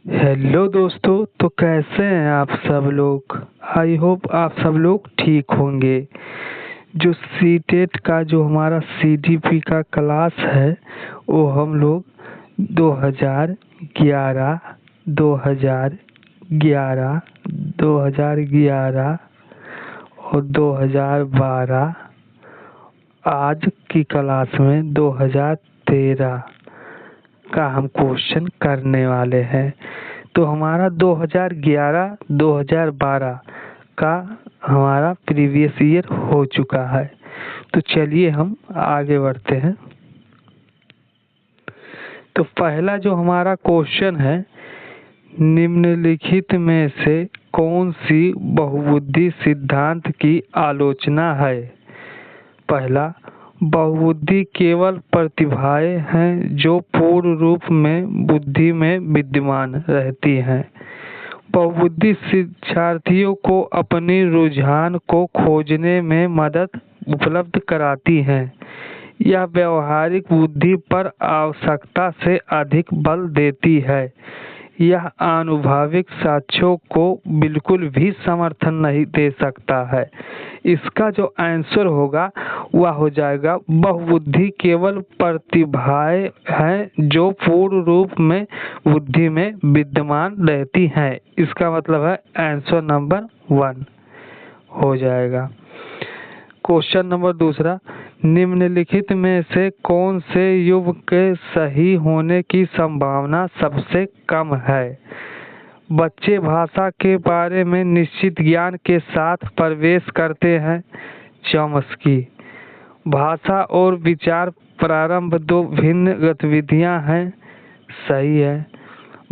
Hello दोस्तों, तो कैसे हैं आप सब लोग। आई होप आप सब लोग ठीक होंगे। जो सीटेट का जो हमारा सीडीपी का क्लास है वो हम लोग 2011, 2011, 2011 और 2012, आज की क्लास में 2013 का हम क्वेश्चन करने वाले हैं। तो हमारा 2011, 2012 का हमारा प्रीवियस ईयर हो चुका है। तो चलिए हम आगे बढ़ते हैं। तो पहला जो हमारा क्वेश्चन है, निम्नलिखित में से कौन सी बहुबुद्धि सिद्धांत की आलोचना है। पहला, बहुबुद्धि केवल प्रतिभाएं हैं जो पूर्ण रूप में बुद्धि में विद्यमान रहती हैं। बहुबुद्धि शिक्षार्थियों को अपनी रुझान को खोजने में मदद उपलब्ध कराती हैं। यह व्यवहारिक बुद्धि पर आवश्यकता से अधिक बल देती है। यह आनुभविक साक्ष्यों को बिल्कुल भी समर्थन नहीं दे सकता है। इसका जो आंसर होगा वह हो जाएगा, बहुबुद्धि केवल प्रतिभाएं हैं जो पूर्ण रूप में बुद्धि में विद्यमान रहती हैं। इसका मतलब है आंसर नंबर 1 हो जाएगा। क्वेश्चन नंबर दूसरा, निम्नलिखित में से कौन से युग के सही होने की संभावना सबसे कम है। बच्चे भाषा के बारे में निश्चित ज्ञान के साथ प्रवेश करते हैं। चॉम्स्की। भाषा और विचार प्रारंभ दो भिन्न गतिविधियां हैं। सही है।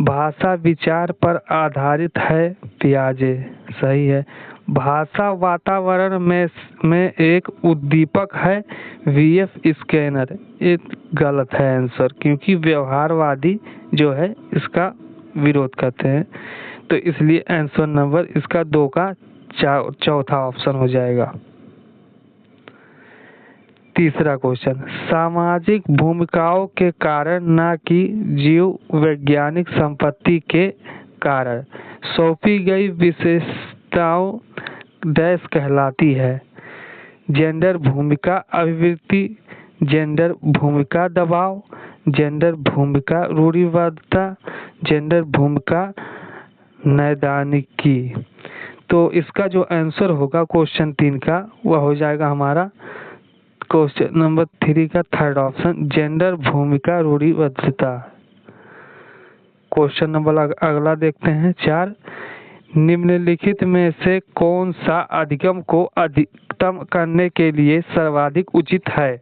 भाषा विचार पर आधारित है। पियाजे। सही है। भाषा वातावरण में एक उद्दीपक है। VF scanner. ये गलत है आंसर, क्योंकि व्यवहारवादी जो है इसका विरोध करते हैं। तो इसलिए आंसर नंबर इसका 2 का चौथा ऑप्शन हो जाएगा। तीसरा क्वेश्चन, सामाजिक भूमिकाओं के कारण न कि जीव वैज्ञानिक संपत्ति के कारण सौंपी गई विशेषताओं डैश कहलाती है। जेंडर भूमिका अभिवृत्ति, जेंडर भूमिका दबाव, जेंडर भूमिका रूढ़िबद्धता, जेंडर भूमिका नैदानिकी। तो इसका जो आंसर होगा क्वेश्चन 3 का वह हो जाएगा हमारा क्वेश्चन नंबर 3 का थर्ड ऑप्शन, जेंडर भूमिका रूढ़िबद्धता। क्वेश्चन नंबर अगला देखते हैं 4, निम्नलिखित में से कौन सा अधिगम को अधिकतम करने के लिए सर्वाधिक उचित है।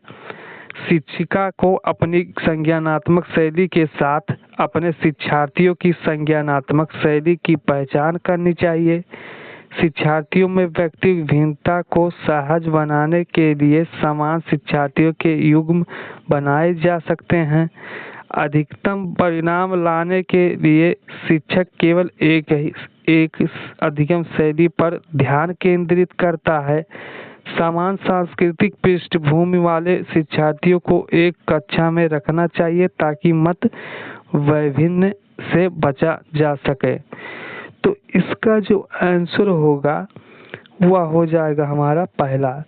शिक्षिका को अपनी संज्ञानात्मक शैली के साथ अपने शिक्षार्थियों की संज्ञानात्मक शैली की पहचान करनी चाहिए। शिक्षार्थियों में व्यक्तिगत भिन्नता को सहज बनाने के लिए समान शिक्षार्थियों के युग्म बनाए जा सकते हैं। अधिकतम परिणाम लाने के लिए शिक्षक केवल एक अधिगम शैली पर ध्यान केंद्रित करता है। समान सांस्कृतिक पृष्ठभूमि वाले शिक्षार्थियों को एक कक्षा में रखना चाहिए ताकि मत वैभिन्न से बचा जा सके। तो इसका जो आंसर होगा वह हो जाएगा हमारा पहला,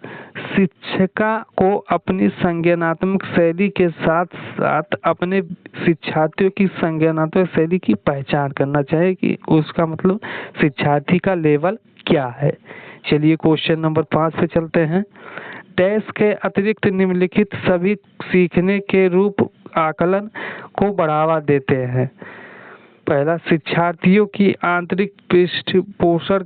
शिक्षिका को अपनी संज्ञानात्मक शैली के साथ साथ अपने शिक्षार्थियों की संज्ञानात्मक शैली की पहचान करना चाहिए कि उसका मतलब शिक्षार्थी का लेवल क्या है। चलिए क्वेश्चन नंबर 5 पे चलते हैं। डैश के अतिरिक्त निम्नलिखित सभी सीखने के रूप आकलन को बढ़ावा देते हैं। पहला, शिक्षार्थियों की आंतरिक पृष्ठपोषण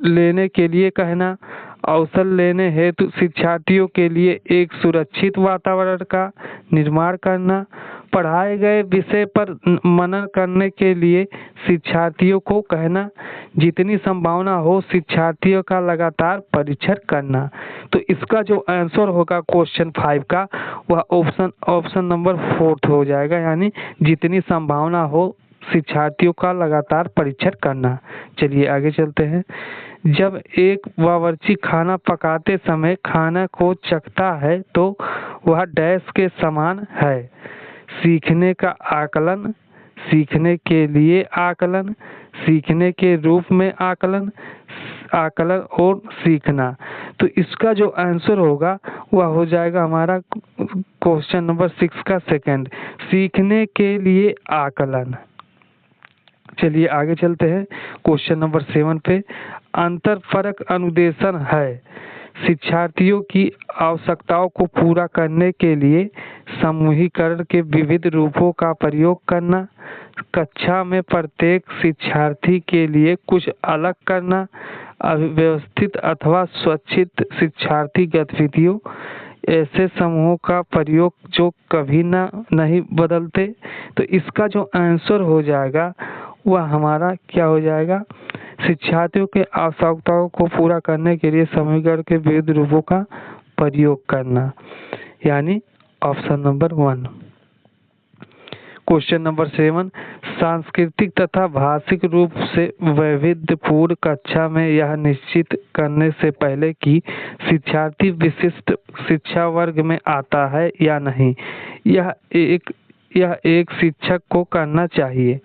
लेने के लिए कहना, अवसर लेने हेतु शिक्षार्थियों के लिए एक सुरक्षित वातावरण का निर्माण करना, पढ़ाए गए विषय पर मनन करने के लिए शिक्षार्थियों को कहना, जितनी संभावना हो शिक्षार्थियों का लगातार परीक्षण करना। तो इसका जो आंसर होगा क्वेश्चन 5 का वह ऑप्शन नंबर 4 हो जाएगा, यानी जितनी संभावना हो शिक्षार्थियों का लगातार परीक्षण करना। चलिए आगे चलते हैं। जब एक बावर्ची खाना पकाते समय खाना को चखता है तो वह डैश के समान है। सीखने का आकलन, सीखने के लिए आकलन, सीखने के रूप में आकलन, आकलन और सीखना। तो इसका जो आंसर होगा वह हो जाएगा हमारा क्वेश्चन नंबर 6 का सेकंड, सीखने के लिए आकलन। चलिए आगे चलते हैं क्वेश्चन नंबर 7 पे। अंतरपरक अनुदेशन है शिक्षार्थियों की आवश्यकताओं को पूरा करने के लिए समूहीकरण के विविध रूपों का प्रयोग करना, कक्षा में प्रत्येक शिक्षार्थी के लिए कुछ अलग करना, अव्यवस्थित अथवा स्वैच्छिक शिक्षार्थी गतिविधियों, ऐसे समूहों का प्रयोग जो कभी नहीं बदलते। तो इसका जो आंसर हो जाएगा वह हमारा क्या हो जाएगा, शिक्षार्थियों के आवश्यकताओं को पूरा करने के लिए समूहीकरण के विविध रूपों का प्रयोग करना, यानी ऑप्शन नंबर 1। क्वेश्चन नंबर 7, सांस्कृतिक तथा भाषिक रूप से वैविध्यपूर्ण कक्षा में यह निश्चित करने से पहले कि शिक्षार्थी विशिष्ट शिक्षा वर्ग में आता है या नहीं, यह एक शिक्षक को करना चाहिए।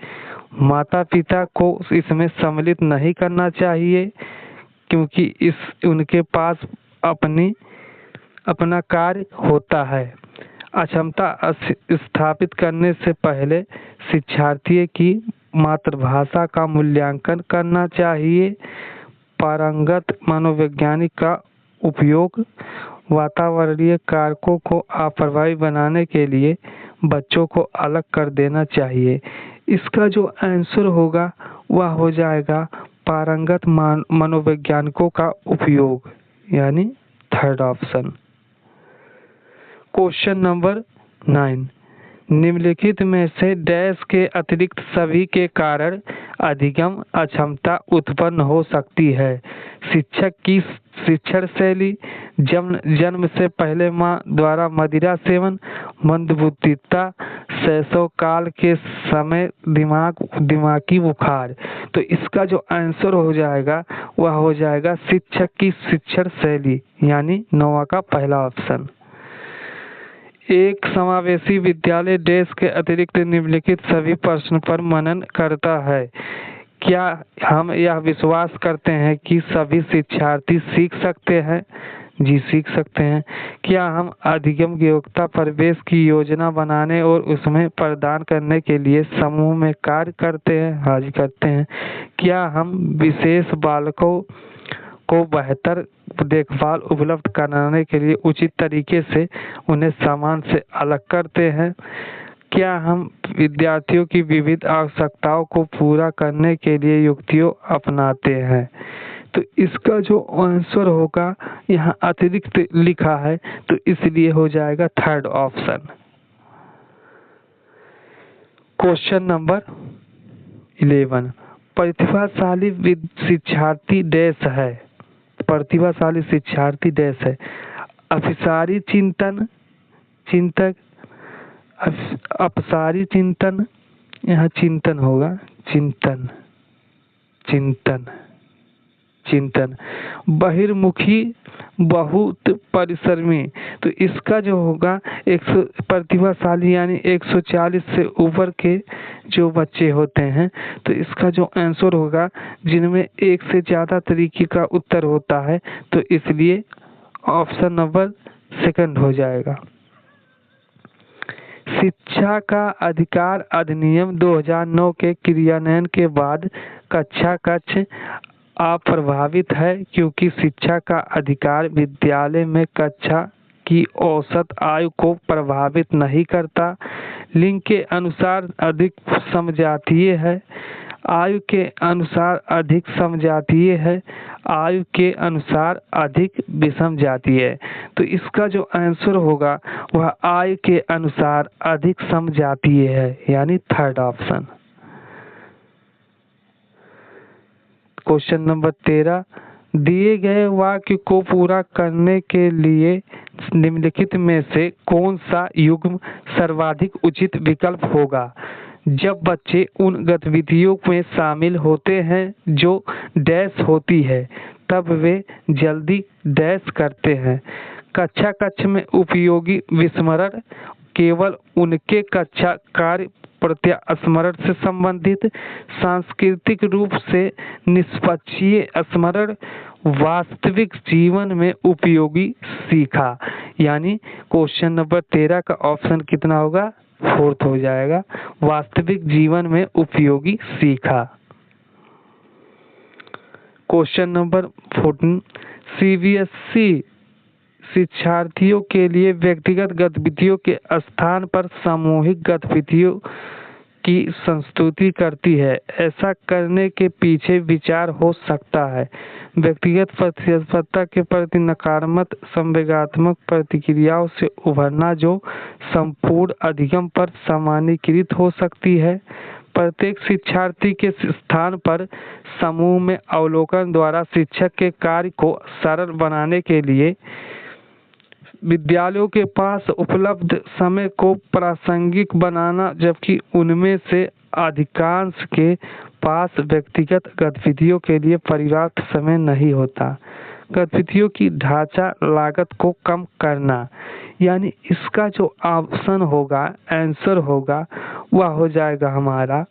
माता पिता को इसमें सम्मिलित नहीं करना चाहिए क्योंकि उनके पास अपना कार्य होता है। अक्षमता स्थापित करने से पहले शिक्षार्थी की मातृभाषा का मूल्यांकन करना चाहिए। पारंगत मनोवैज्ञानिक का उपयोग वातावरणीय कारकों को अप्रभावी बनाने के लिए बच्चों को अलग कर देना चाहिए। इसका जो आंसर होगा वह हो जाएगा पारंगत मनोवैज्ञानिकों का उपयोग, यानी थर्ड ऑप्शन। क्वेश्चन नंबर 9, निम्नलिखित में से डैश के अतिरिक्त सभी के कारण अधिगम अक्षमता उत्पन्न हो सकती है। शिक्षक की शिक्षण शैली, जन्म से पहले माँ द्वारा मदिरा सेवन, मंदबुद्धिता, शैशव काल के समय दिमागी बुखार। तो इसका जो आंसर हो जाएगा वह हो जाएगा शिक्षक की शिक्षण शैली, यानी 9वां का पहला ऑप्शन। एक समावेशी विद्यालय देश के अतिरिक्त निम्नलिखित सभी प्रश्न पर मनन करता है। क्या हम यह विश्वास करते हैं कि सभी शिक्षार्थी सीख सकते हैं? जी सीख सकते हैं। क्या हम अधिगम योग्यता प्रवेश की योजना बनाने और उसमें प्रदान करने के लिए समूह में कार्य करते हैं? हाँ जी करते हैं। क्या हम विशेष बालकों को बेहतर देखभाल उपलब्ध कराने के लिए उचित तरीके से उन्हें सामान से अलग करते हैं? क्या हम विद्यार्थियों की विविध आवश्यकताओं को पूरा करने के लिए युक्तियाँ अपनाते हैं? तो इसका जो आंसर होगा यहाँ अतिरिक्त लिखा है तो इसलिए हो जाएगा थर्ड ऑप्शन। क्वेश्चन नंबर 11, प्रतिभाशाली शिक्षार्थी डैश है। प्रतिभाशाली शिक्षार्थी डैश है। अभिसारी चिंतक, अपसारी चिंतन, यहाँ चिंतन होगा, चिंतन, बहिर्मुखी, बहुत परिश्रमी। तो इसका जो होगा 100 प्रतिभाशाली यानी 140 से ऊपर के जो बच्चे होते हैं, तो इसका जो आंसर होगा जिनमें एक से ज़्यादा तरीके का उत्तर होता है, तो इसलिए ऑप्शन नंबर 2 हो जाएगा। शिक्षा का अधिकार अधिनियम 2009 के क्रियान्वयन के बाद कक्षा कक्ष अप्रभावित है क्योंकि शिक्षा का अधिकार विद्यालय में कक्षा की औसत आयु को प्रभावित नहीं करता। लिंग के अनुसार अधिक समजातीय है, आयु के अनुसार अधिक समजातीय है, आयु के अनुसार अधिक विषम जातीय है। तो इसका जो आंसर होगा वह आयु के अनुसार अधिक समजातीय है, यानी थर्ड ऑप्शन। क्वेश्चन नंबर 13, दिए गए वाक्य को पूरा करने के लिए निम्नलिखित में से कौन सा युग्म सर्वाधिक उचित विकल्प होगा? जब बच्चे उन गतिविधियों में शामिल होते हैं जो डैश होती है तब वे जल्दी डैश करते हैं। कक्षा कक्ष में उपयोगी विस्मरण केवल उनके कक्षा कार्य प्रत्यास्मरण से संबंधित, सांस्कृतिक रूप से निष्पक्षीय स्मरण, वास्तविक जीवन में उपयोगी सीखा। यानी क्वेश्चन नंबर 13 का ऑप्शन कितना होगा? फोर्थ हो जाएगा, वास्तविक जीवन में उपयोगी सीखा। क्वेश्चन नंबर 14, सीबीएसई शिक्षार्थियों के लिए व्यक्तिगत गतिविधियों के स्थान पर सामूहिक गतिविधियों की संस्तुति करती है। ऐसा करने के पीछे विचार हो सकता है व्यक्तिगत प्रतिस्पर्धा के प्रति नकारात्मक संवेगात्मक प्रतिक्रियाओं से उभरना जो संपूर्ण अधिगम पर सामान्यीकृत हो सकती है। प्रत्येक शिक्षार्थी के स्थान पर समूह में अवलोकन द्वारा शिक्षक के कार्य को सरल बनाने के लिए विद्यालयों के पास उपलब्ध समय को प्रासंगिक बनाना, जबकि उनमें से अधिकांश के पास व्यक्तिगत गतिविधियों के लिए पर्याप्त समय नहीं होता। गतिविधियों की ढांचा लागत को कम करना, यानी इसका जो ऑप्शन होगा, आंसर होगा, वह हो जाएगा हमारा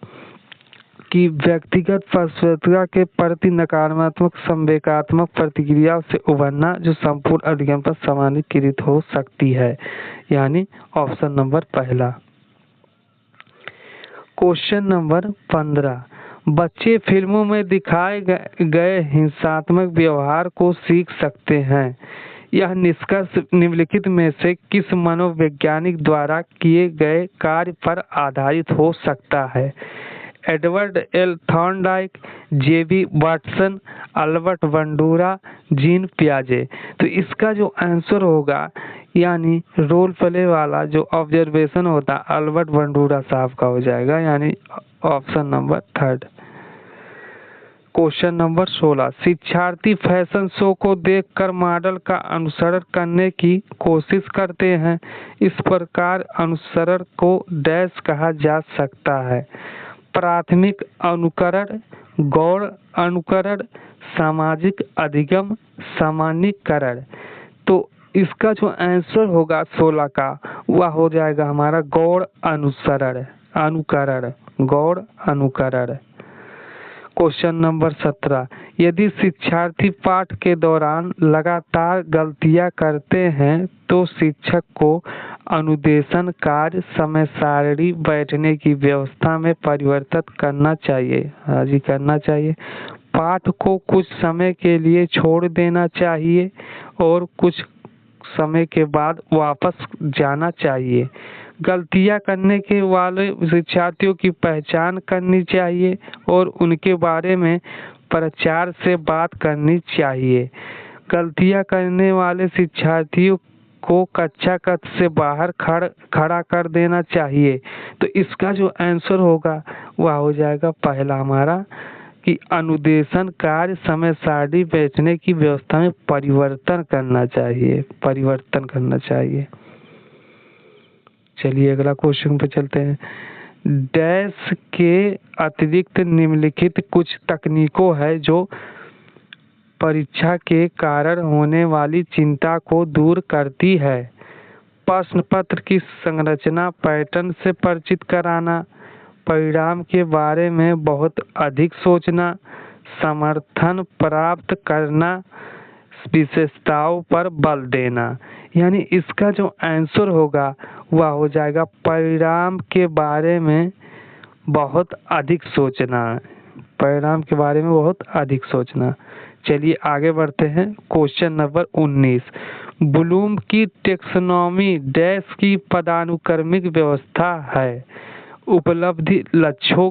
कि व्यक्तिगत प्रतिस्पर्धा के प्रति नकारात्मक संवेगात्मक प्रतिक्रिया से उभरना जो संपूर्ण अधिगम पर सामान्यीकृत हो सकती है। यानी ऑप्शन नंबर पहला। क्वेश्चन नंबर 15, बच्चे फिल्मों में दिखाए गए हिंसात्मक व्यवहार को सीख सकते हैं। यह निष्कर्ष निम्नलिखित में से किस मनोवैज्ञानिक द्वारा किए गए कार्य पर आधारित हो सकता है? एडवर्ड एल थॉर्नडाइक, जेबी वाटसन, अल्बर्ट बंडूरा, जीन पियाजे। तो इसका जो आंसर होगा, यानी रोल प्ले वाला जो ऑब्जर्वेशन होता है, अल्बर्ट बंडूरा साहब का हो जाएगा, यानी option number third. Question number 16, शिक्षार्थी फैशन शो को देखकर मॉडल का अनुसरण करने की कोशिश करते हैं। इस प्रकार अनुसरण को डैश कहा जा सकता है? प्राथमिक अनुकरण, गौण अनुकरण, सामाजिक अधिगम, सामान्यीकरण। तो इसका जो आंसर होगा 16 का, वह हो जाएगा हमारा गौण अनुसरण, अनुकरण, गौण अनुकरण। क्वेश्चन नंबर 17, यदि शिक्षार्थी पाठ के दौरान लगातार गलतियां करते हैं तो शिक्षक को अनुदेशन कार्य, समय सारणी, बैठने की व्यवस्था में परिवर्तन करना चाहिए। हाँ जी, करना चाहिए। पाठ को कुछ समय के लिए छोड़ देना चाहिए और कुछ समय के बाद वापस जाना चाहिए। गलतियां करने के वाले शिक्षार्थियों की पहचान करनी चाहिए और उनके बारे में प्रचार से बात करनी चाहिए। गलतियां करने वाले शिक्षार्थियों को कक्षा कक्ष से बाहर खड़ा कर देना चाहिए। तो इसका जो आंसर होगा वह हो जाएगा पहला हमारा कि अनुदेशन कार्य, समय सारणी, बैठने की व्यवस्था में परिवर्तन करना चाहिए, परिवर्तन करना चाहिए। चलिए अगला क्वेश्चन पे चलते हैं। डैश के अतिरिक्त निम्नलिखित कुछ तकनीकों है जो परीक्षा के कारण होने वाली चिंता को दूर करती है। प्रश्न पत्र की संरचना, पैटर्न से परिचित कराना, परिणाम के बारे में बहुत अधिक सोचना, समर्थन प्राप्त करना, विशेषताओं पर बल देना। यानी इसका जो आंसर होगा वह हो जाएगा परिणाम के बारे में बहुत अधिक सोचना, परिणाम के बारे में बहुत अधिक सोचना। चलिए आगे बढ़ते हैं। क्वेश्चन नंबर 19, ब्लूम की टेक्सोनॉमी डैश की पदानुक्रमिक व्यवस्था है। उपलब्धि लक्ष्यों,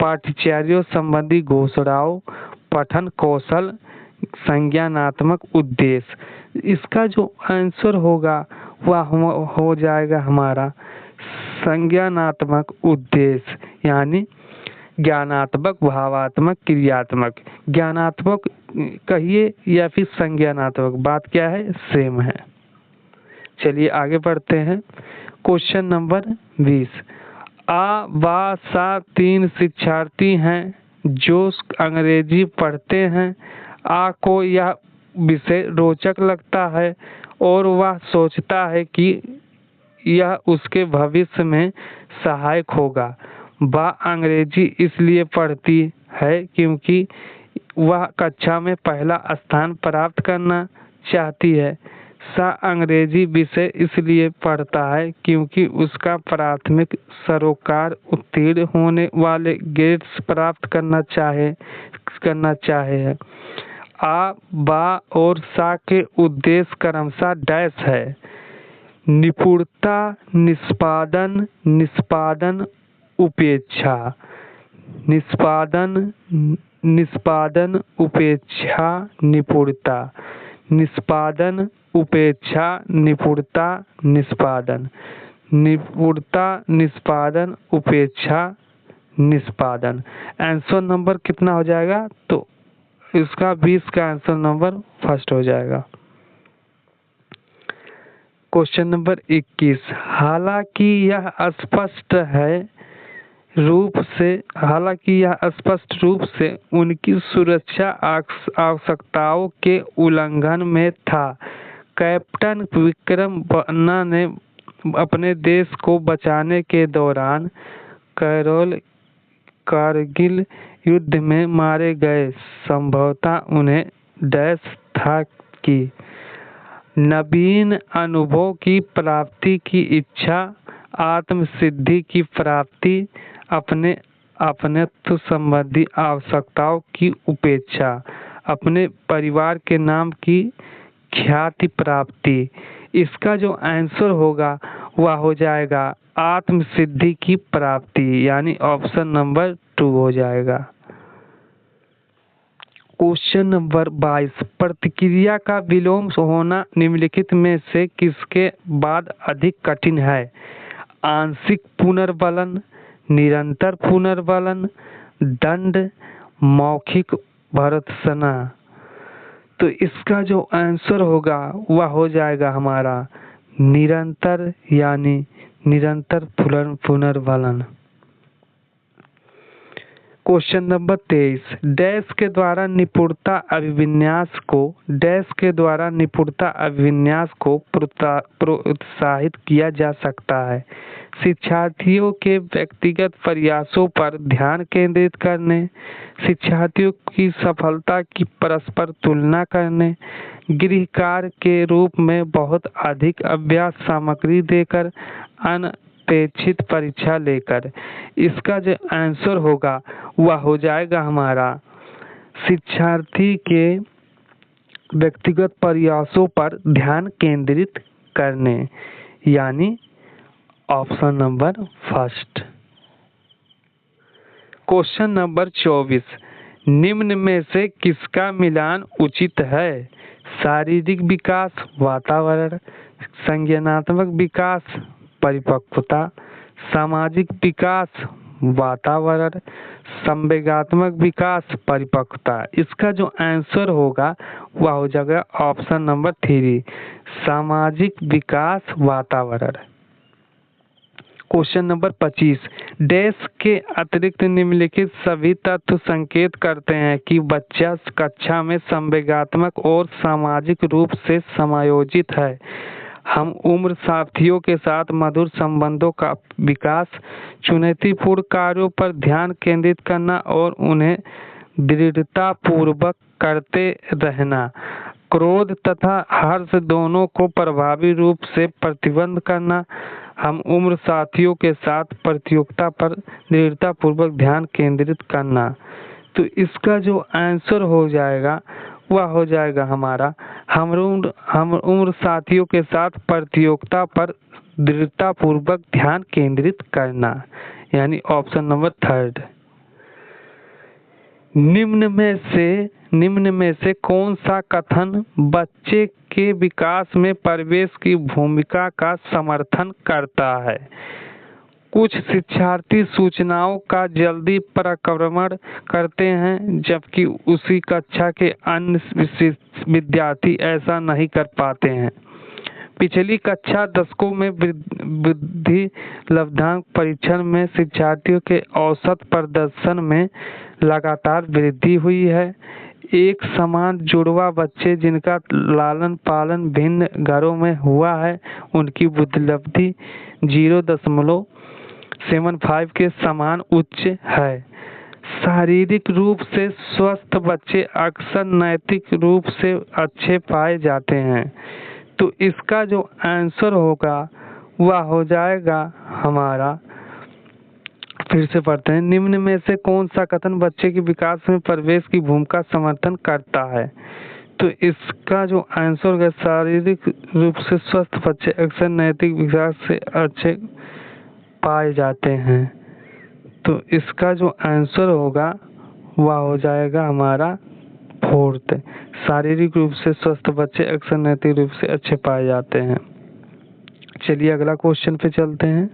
पाठ्यचर्या संबंधी घोषणाओं, पठन कौशल, संज्ञानात्मक उद्देश्य। इसका जो आंसर होगा वह हो जाएगा हमारा संज्ञानात्मक उद्देश्य, यानी ज्ञानात्मक, भावात्मक, क्रियात्मक। ज्ञानात्मक कहिए या फिर संज्ञानात्मक, बात क्या है, सेम है। चलिए आगे बढ़ते हैं। क्वेश्चन नंबर 20, आ, बा, सा 3 शिक्षार्थी हैं जो अंग्रेजी पढ़ते हैं। आ को यह विषय रोचक लगता है और वह सोचता है कि यह उसके भविष्य में सहायक होगा। वह अंग्रेजी इसलिए पढ़ती है क्योंकि वह कक्षा में पहला स्थान प्राप्त करना चाहती है। सा अंग्रेजी विषय इसलिए पढ़ता है क्योंकि उसका प्राथमिक सरोकार उत्तीर्ण होने वाले ग्रेड्स प्राप्त करना चाहे है। आ, बा और सा के उद्देश्य क्रमशः डैश है। निपुणता, निष्पादन, निष्पादन, उपेक्षा, निष्पादन, निष्पादन, उपेक्षा, निपुणता, निष्पादन, उपेक्षा, निपुणता, निष्पादन, निपुणता, निष्पादन, उपेक्षा, निष्पादन। आंसर नंबर कितना हो जाएगा? तो इसका 20 का आंसर नंबर फर्स्ट हो जाएगा। क्वेश्चन नंबर 21, हालांकि यह स्पष्ट रूप से उनकी सुरक्षा आवश्यकताओं के उल्लंघन में था, कैप्टन विक्रम बन्ना ने अपने देश को बचाने के दौरान कारगिल युद्ध में मारे गए संभवतः उन्हें डैश था कि नवीन अनुभव की प्राप्ति की इच्छा, आत्मसिद्धि की प्राप्ति, अपनत्व संबंधी आवश्यकताओं की उपेक्षा, अपने परिवार के नाम की ख्याति प्राप्ति। इसका जो आंसर होगा वह हो जाएगा आत्मसिद्धि की प्राप्ति, यानी ऑप्शन नंबर 2 हो जाएगा। क्वेश्चन नंबर 22, प्रतिक्रिया का विलोम होना निम्नलिखित में से किसके बाद अधिक कठिन है? आंशिक पुनर्वलन, निरंतर पुनर्वलन, दंड, मौखिक भर्त्सना। तो इसका जो आंसर होगा वह हो जाएगा हमारा निरंतर, यानी निरंतर पुनर्वलन। क्वेश्चन नंबर 23, डैश के द्वारा निपुणता अभिविन्यास को प्रोत्साहित किया जा सकता है। शिक्षार्थियों के व्यक्तिगत प्रयासों पर ध्यान केंद्रित करने, शिक्षार्थियों की सफलता की परस्पर तुलना करने, गृह कार्य के रूप में बहुत अधिक अभ्यास सामग्री देकर, अनपेक्षित परीक्षा लेकर। इसका जो आंसर होगा वह हो जाएगा हमारा शिक्षार्थी के व्यक्तिगत प्रयासों पर ध्यान केंद्रित करने, यानी option number first. Question number 24, निम्न में से किसका मिलान उचित है? शारीरिक विकास, वातावरण, संज्ञानात्मक विकास, परिपक्वता, सामाजिक विकास, वातावरण, संवेगात्मक विकास, परिपक्वता। इसका जो आंसर होगा वह हो जाएगा ऑप्शन नंबर 3, सामाजिक विकास, वातावरण। क्वेश्चन नंबर 25, डैश के अतिरिक्त निम्नलिखित सभी तत्व संकेत करते हैं कि बच्चा कक्षा में संवेगात्मक और सामाजिक रूप से समायोजित है। हम उम्र, साथियों के साथ मधुर संबंधों का विकास, चुनौतीपूर्ण कार्यों पर ध्यान केंद्रित करना और उन्हें दृढ़तापूर्वक करते रहना, क्रोध तथा हर्ष दोनों को प्रभावी रूप से प्रतिबंध करना, हम उम्र, साथियों के साथ प्रतियोगिता पर दृढ़तापूर्वक ध्यान केंद्रित करना। तो इसका जो आंसर हो जाएगा वह हो जाएगा हमारा हम उम्र, साथियों के साथ प्रतियोगिता पर दृढ़तापूर्वक ध्यान केंद्रित करना, यानी ऑप्शन नंबर 3। निम्न में से कौन सा कथन बच्चे के विकास में परिवेश की भूमिका का समर्थन करता है? कुछ शिक्षार्थी सूचनाओं का जल्दी परिक्रमण करते हैं, जबकि उसी कक्षा के अन्य विद्यार्थी ऐसा नहीं कर पाते हैं। पिछली कक्षा दशकों में बुद्धि लब्धांक परीक्षण में शिक्षार्थियों के औसत प्रदर्शन में लगातार वृद्धि हुई है। एक समान जुड़वा बच्चे जिनका लालन पालन भिन्न घरों में हुआ है उनकी बुद्धिलब्धि 0.75 के समान उच्च है। शारीरिक रूप से स्वस्थ बच्चे अक्सर नैतिक रूप से अच्छे पाए जाते हैं। तो इसका जो आंसर होगा वह हो जाएगा हमारा, फिर से पढ़ते हैं, निम्न में से कौन सा कथन बच्चे के विकास में परिवेश की भूमिका समर्थन करता है। तो इसका जो आंसर होगा शारीरिक रूप से स्वस्थ बच्चे अक्सर नैतिक विकास से अच्छे पाए जाते हैं। तो इसका जो आंसर होगा वह हो जाएगा हमारा फोर्थ, शारीरिक रूप से स्वस्थ बच्चे अक्सर नैतिक रूप से अच्छे पाए जाते हैं। चलिए अगला क्वेश्चन पे चलते हैं।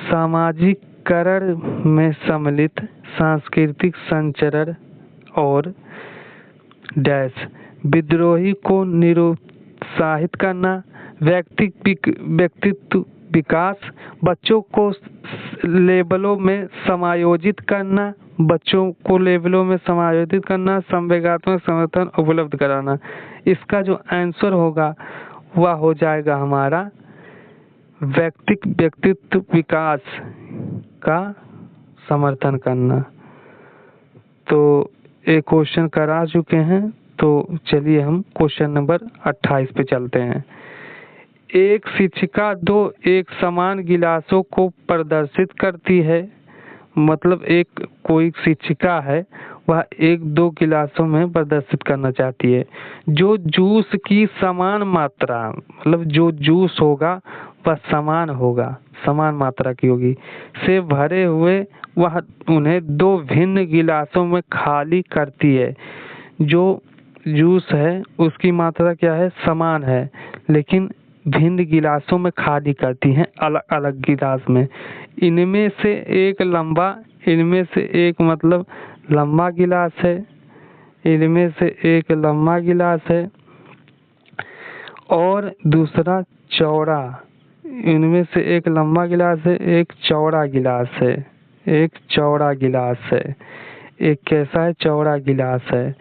सामाजिकरण में सम्मिलित सांस्कृतिक संचरण और डैश विद्रोही को निरुत्साहित करना, व्यक्तित्व विकास, बच्चों को लेबलों में समायोजित करना, संवेगात्मक समर्थन उपलब्ध कराना। इसका जो आंसर होगा वह हो जाएगा हमारा व्यक्तित्व विकास का समर्थन करना। तो एक क्वेश्चन करा चुके हैं, तो चलिए हम क्वेश्चन नंबर 28 पे चलते हैं। एक शिक्षिका दो एक समान गिलासों को प्रदर्शित करती है, मतलब एक कोई शिक्षिका है वह एक दो गिलासों में प्रदर्शित करना चाहती है। जो जूस की समान मात्रा, मतलब जो जूस होगा वह समान मात्रा की होगी, से भरे हुए वह उन्हें दो भिन्न गिलासों में खाली करती है। जो जूस है उसकी मात्रा क्या है, समान है, लेकिन भिन्न गिलासों में खाली करती हैं, अलग अलग गिलास में। इनमें से एक मतलब लंबा गिलास है, इनमें से एक लंबा गिलास है और दूसरा चौड़ा। इनमें से एक लंबा गिलास है, एक चौड़ा गिलास है, एक कैसा है, चौड़ा गिलास है।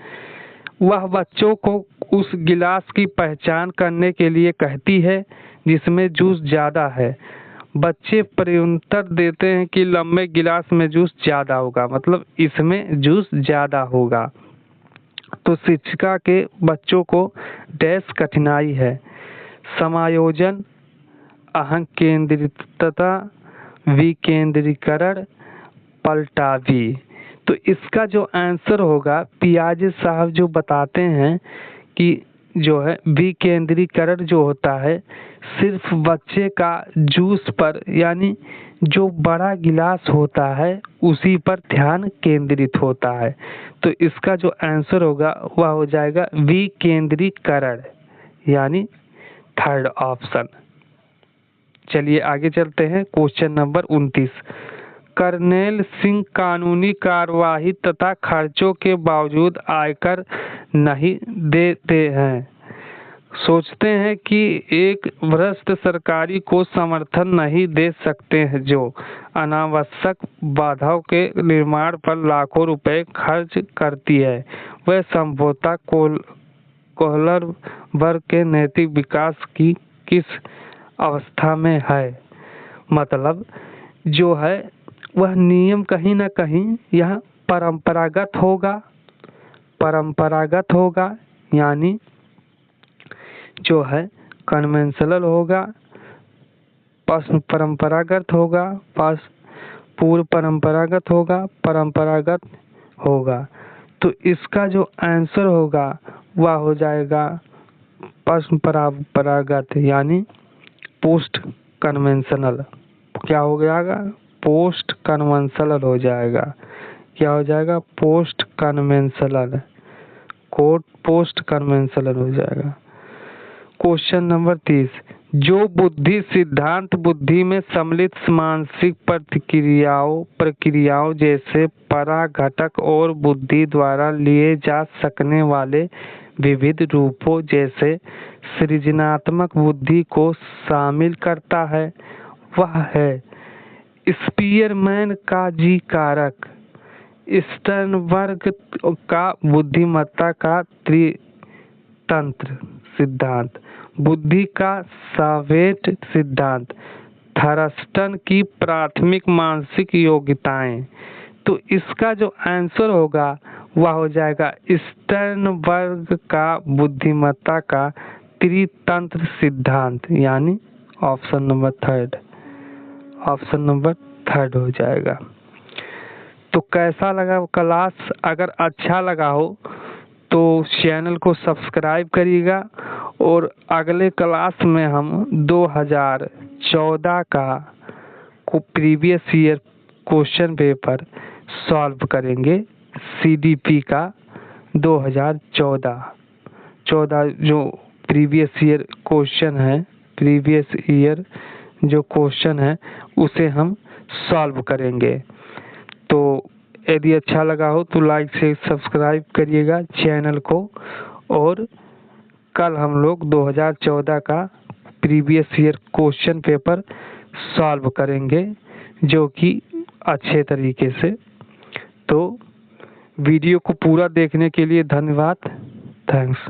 वह बच्चों को उस गिलास की पहचान करने के लिए कहती है जिसमें जूस ज्यादा है। बच्चे प्रत्युत्तर देते हैं कि लंबे गिलास में जूस ज्यादा होगा, मतलब इसमें जूस ज्यादा होगा। तो शिक्षिका के बच्चों को डैश कठिनाई है, समायोजन, अहंकेंद्रितता, विकेंद्रीकरण, पलटावी। तो इसका जो आंसर होगा पियाजे साहब जो बताते हैं कि जो है विकेंद्रीकरण जो होता है सिर्फ बच्चे का जूस पर, यानी जो बड़ा गिलास होता है उसी पर ध्यान केंद्रित होता है। तो इसका जो आंसर होगा वह हो जाएगा विकेंद्रीकरण, यानी थर्ड ऑप्शन। चलिए आगे चलते हैं क्वेश्चन नंबर 29। कर्नल सिंह कानूनी कार्यवाही तथा खर्चों के बावजूद आयकर नहीं देते हैं। सोचते हैं कि एक भ्रष्ट सरकारी को समर्थन नहीं दे सकते हैं जो अनावश्यक बाधाओं के निर्माण पर लाखों रुपए खर्च करती है। वह संभवतः कोहलर वर्ग के नैतिक विकास की किस अवस्था में है। मतलब जो है वह नियम कहीं ना कहीं यह परंपरागत होगा, यानी जो है कन्वेंशनल होगा, परंपरागत होगा, पूर्व परंपरागत होगा। तो इसका जो आंसर होगा वह हो जाएगा परंपरागत, यानी पोस्ट कन्वेंशनल। क्या हो जाएगा, पोस्ट कन्वेंशनल हो जाएगा। क्या हो जाएगा, पोस्ट कन्वेंशनल हो जाएगा। Question number 30। जो बुद्धि सिद्धांत बुद्धि में सम्मिलित मानसिक प्रक्रियाओं जैसे पराघटक और बुद्धि द्वारा लिए जा सकने वाले विविध रूपों जैसे सृजनात्मक बुद्धि को शामिल करता है, वह है स्पीयरमैन का जी कारक, स्टर्नबर्ग का बुद्धिमत्ता का त्रितंत्र सिद्धांत, बुद्धि का सावेट सिद्धांत, थर्स्टन की प्राथमिक मानसिक योग्यताएं। तो इसका जो आंसर होगा वह हो जाएगा स्टर्नबर्ग का बुद्धिमत्ता का त्रितंत्र सिद्धांत, यानी ऑप्शन नंबर थर्ड हो जाएगा। तो कैसा लगा क्लास? अगर अच्छा लगा हो तो चैनल को सब्सक्राइब करिएगा और अगले क्लास में हम 2014 का previous year question paper solve करेंगे। CDP का 2014 जो प्रीवियस ईयर जो क्वेश्चन है उसे हम सॉल्व करेंगे। तो यदि अच्छा लगा हो तो लाइक से सब्सक्राइब करिएगा चैनल को, और कल हम लोग 2014 का previous year question paper solve करेंगे जो कि अच्छे तरीके से। तो वीडियो को पूरा देखने के लिए धन्यवाद। थैंक्स।